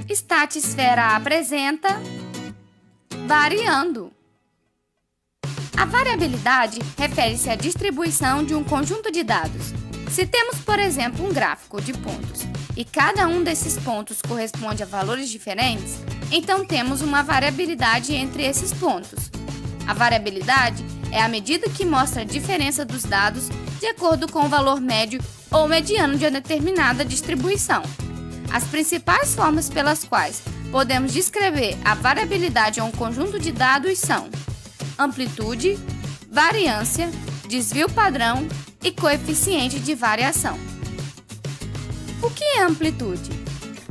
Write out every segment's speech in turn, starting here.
Statisfera apresenta variando. A variabilidade refere-se à distribuição de um conjunto de dados. Se temos, por exemplo, um gráfico de pontos e cada um desses pontos corresponde a valores diferentes, então temos uma variabilidade entre esses pontos. A variabilidade é a medida que mostra a diferença dos dados de acordo com o valor médio ou mediano de uma determinada distribuição. As principais formas pelas quais podemos descrever a variabilidade a um conjunto de dados são amplitude, variância, desvio padrão e coeficiente de variação. O que é amplitude?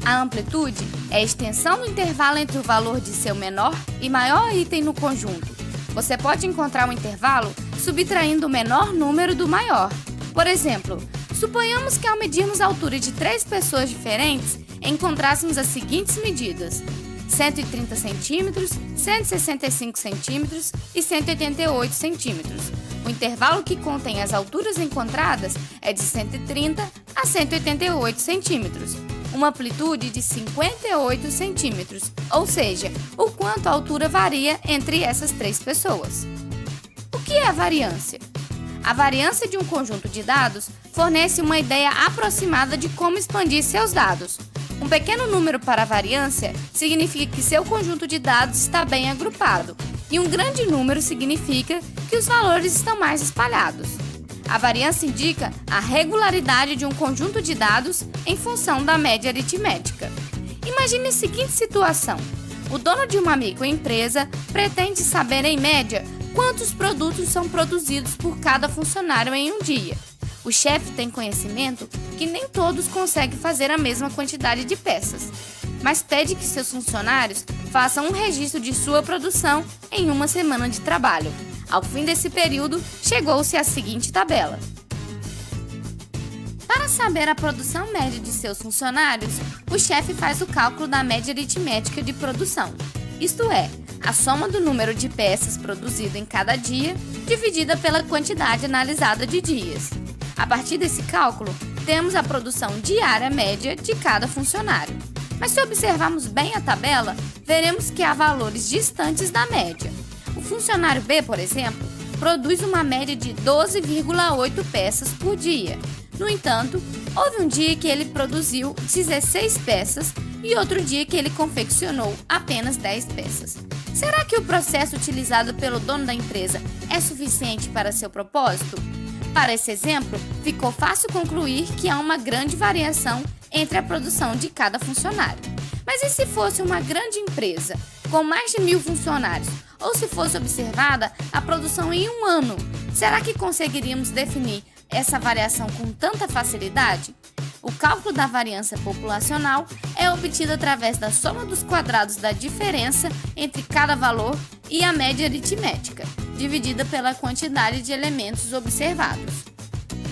A amplitude é a extensão do intervalo entre o valor de seu menor e maior item no conjunto. Você pode encontrar um intervalo subtraindo o menor número do maior. Por exemplo, suponhamos que ao medirmos a altura de 3 pessoas diferentes, encontrássemos as seguintes medidas: 130 centímetros, 165 centímetros e 188 centímetros. O intervalo que contém as alturas encontradas é de 130 a 188 centímetros, uma amplitude de 58 centímetros, ou seja, o quanto a altura varia entre essas 3 pessoas. O que é a variância? A variância de um conjunto de dados fornece uma ideia aproximada de como expandir seus dados. Um pequeno número para a variância significa que seu conjunto de dados está bem agrupado, e um grande número significa que os valores estão mais espalhados. A variância indica a regularidade de um conjunto de dados em função da média aritmética. Imagine a seguinte situação: o dono de uma microempresa pretende saber, em média, quantos produtos são produzidos por cada funcionário em um dia. O chefe tem conhecimento que nem todos conseguem fazer a mesma quantidade de peças, mas pede que seus funcionários façam um registro de sua produção em uma semana de trabalho. Ao fim desse período, chegou-se à seguinte tabela. Para saber a produção média de seus funcionários, o chefe faz o cálculo da média aritmética de produção, isto é, a soma do número de peças produzido em cada dia, dividida pela quantidade analisada de dias. A partir desse cálculo, temos a produção diária média de cada funcionário. Mas se observarmos bem a tabela, veremos que há valores distantes da média. O funcionário B, por exemplo, produz uma média de 12,8 peças por dia. No entanto, houve um dia que ele produziu 16 peças e outro dia que ele confeccionou apenas 10 peças. Será que o processo utilizado pelo dono da empresa é suficiente para seu propósito? Para esse exemplo, ficou fácil concluir que há uma grande variação entre a produção de cada funcionário. Mas e se fosse uma grande empresa, com mais de 1.000 funcionários, ou se fosse observada a produção em um ano? Será que conseguiríamos definir essa variação com tanta facilidade? O cálculo da variância populacional é obtido através da soma dos quadrados da diferença entre cada valor e a média aritmética, dividida pela quantidade de elementos observados.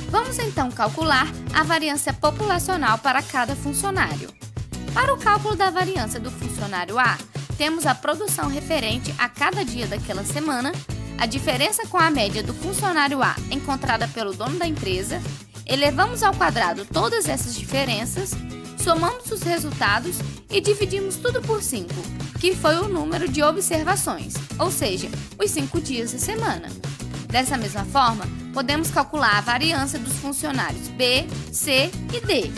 Vamos então calcular a variância populacional para cada funcionário. Para o cálculo da variância do funcionário A, temos a produção referente a cada dia daquela semana, a diferença com a média do funcionário A encontrada pelo dono da empresa, elevamos ao quadrado todas essas diferenças, somamos os resultados e dividimos tudo por 5, que foi o número de observações, ou seja, os 5 dias da semana. Dessa mesma forma, podemos calcular a variância dos funcionários B, C e D.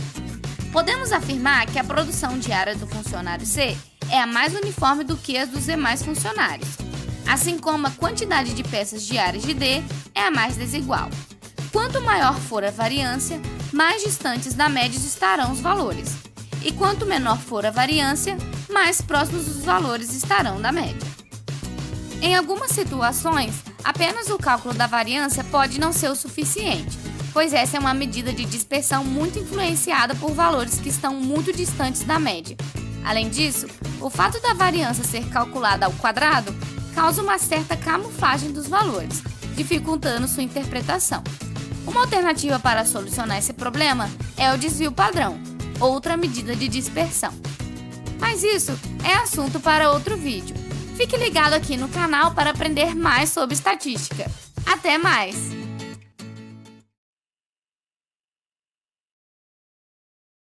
Podemos afirmar que a produção diária do funcionário C é a mais uniforme do que as dos demais funcionários, assim como a quantidade de peças diárias de D é a mais desigual. Quanto maior for a variância, mais distantes da média estarão os valores. E quanto menor for a variância, mais próximos os valores estarão da média. Em algumas situações, apenas o cálculo da variância pode não ser o suficiente, pois essa é uma medida de dispersão muito influenciada por valores que estão muito distantes da média. Além disso, o fato da variância ser calculada ao quadrado causa uma certa camuflagem dos valores, dificultando sua interpretação. Uma alternativa para solucionar esse problema é o desvio padrão, outra medida de dispersão. Mas isso é assunto para outro vídeo. Fique ligado aqui no canal para aprender mais sobre estatística. Até mais!